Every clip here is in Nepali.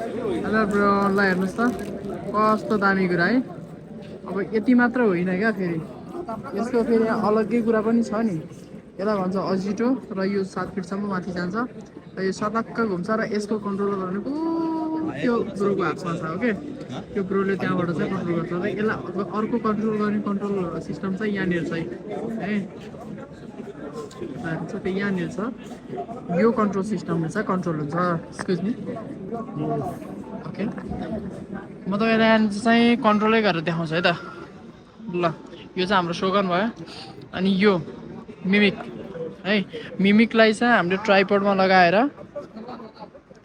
हेलो ब्रो ल हेर्नुहोस् त कस्तो दामी कुरा है। अब यति मात्र होइन क्या फेरि यसको फेरि अलग्गै कुरा पनि छ नि। यसलाई भन्छ अजिटो र यो 7 फिटसम्म माथि जान्छ र यो सटक्क घुम्छ र यसको कन्ट्रोलर भनेको त्यो ब्रोको हातमा छ ओके। त्यो ब्रोले त्यहाँबाट चाहिँ कन्ट्रोल गर्छ र यसलाई अब अर्को कन्ट्रोल गर्ने कन्ट्रोल सिस्टम चाहिँ यहाँनिर छ है। त्यो यहाँनिर छ यो कन्ट्रोल सिस्टमले चाहिँ कन्ट्रोल हुन्छ। एक्सक्युज मी ओके म तपाईँलाई यहाँनिर चाहिँ कन्ट्रोलै गरेर देखाउँछु है त। ल यो चाहिँ हाम्रो सोगन भयो अनि यो मिमिक है। मिमिकलाई चाहिँ हामीले ट्राइपोडमा लगाएर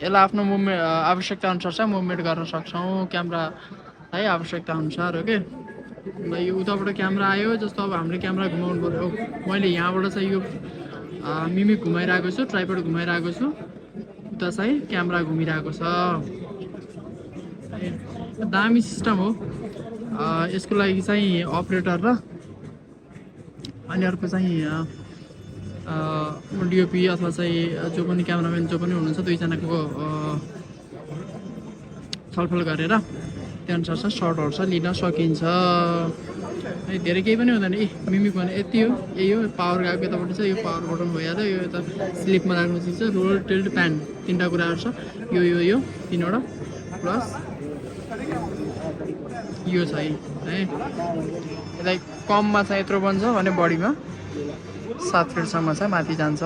यसलाई आफ्नो मुभमेन्ट आवश्यकता अनुसार चाहिँ मुभमेन्ट गर्न सक्छौँ क्यामेरा है आवश्यकता अनुसार ओके। ल यो उताबाट क्यामेरा आयो जस्तो अब हामीले क्यामेरा घुमाउनु पऱ्यो। मैले यहाँबाट चाहिँ यो मिमिक घुमाइरहेको छु ट्राइपोड घुमाइरहेको छु उता चाहिँ क्यामेरा घुमिरहेको छ। दामी सिस्टम हो। यसको लागि चाहिँ अपरेटर र अनि अर्को चाहिँ डिओपी अथवा चाहिँ जो पनि क्यामेराम्यान जो पनि हुनुहुन्छ दुईजनाको छलफल गरेर त्यो अनुसार चाहिँ सर्टहरू चाहिँ लिन सकिन्छ है। धेरै केही पनि हुँदैन। मिमिक भने यति हो यही हो। पावर गएको यतापट्टि चाहिँ यो पावर बटन भइहाल्यो। यो यता स्लिपमा राख्नु चिज चाहिँ रोल टिल्ट प्यान तिनवटा कुराहरू छ। यो तिनवटा प्लस यो छ है। यसलाई कममा चाहिँ यत्रो बन्छ भने बढीमा 7 फिटसम्म चाहिँ माथि जान्छ।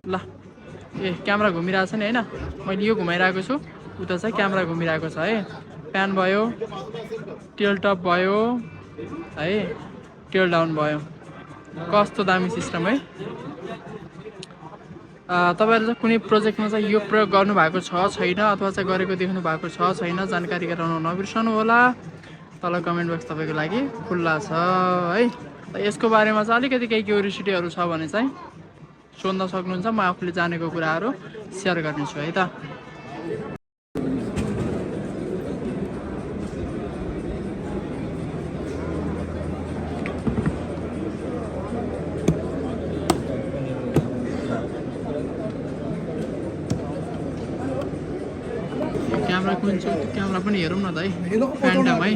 ल क्यामेरा घुमिरहेको छ नि होइन। मैले यो घुमाइरहेको छु उता चाहिँ क्यामेरा घुमिरहेको छ है। प्यान भयो टेल टप भयो है टेल डाउन भयो। कस्तो दामी सिस्टम है। तपाईँहरू चाहिँ कुनै प्रोजेक्टमा चाहिँ यो प्रयोग गर्नुभएको छ छैन अथवा चाहिँ गरेको देख्नु भएको छ छैन जानकारी गराउन नबिर्सनु होला। तल कमेन्ट बक्स तपाईँको लागि खुल्ला छ है। यसको बारेमा चाहिँ अलिकति केही क्युरियोसिटीहरू छ भने चाहिँ सोध्न सक्नुहुन्छ। म आफूले जानेको कुराहरू सेयर गर्नेछु है त। क्यामेरा कुन छ त्यो क्यामेरा पनि हेरौँ न त है। फ्यान्टम है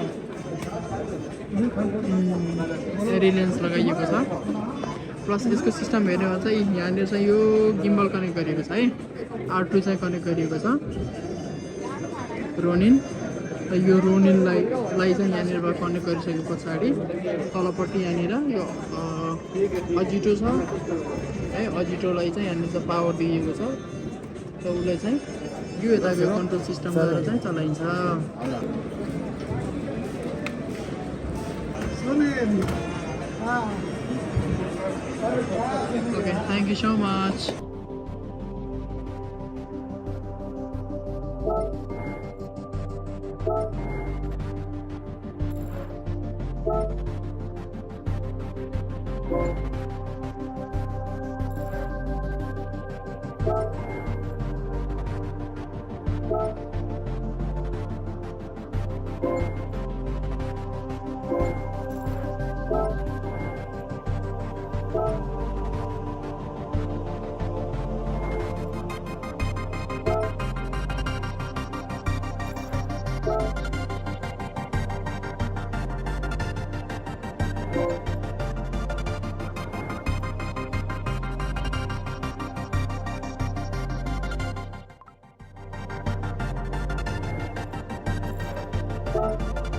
रिलेन्स लगाइएको छ। प्लस यसको सिस्टम हेर्ने हो चाहिँ यहाँनिर चाहिँ यो गिम्बल कनेक्ट गरिएको छ है। R2 चाहिँ कनेक्ट गरिएको छ रोनिन। यो रोनिनलाई चाहिँ यहाँनिर कनेक्ट गरिसके पछाडि तलपट्टि यहाँनिर यो अजिटो छ है। अजिटोलाई चाहिँ यहाँनिर चाहिँ पावर दिएको छ र उसले चाहिँ यो यताको कन्ट्रोल सिस्टम गरेर चाहिँ चलाइन्छ। Okay, thank you so much. Bye.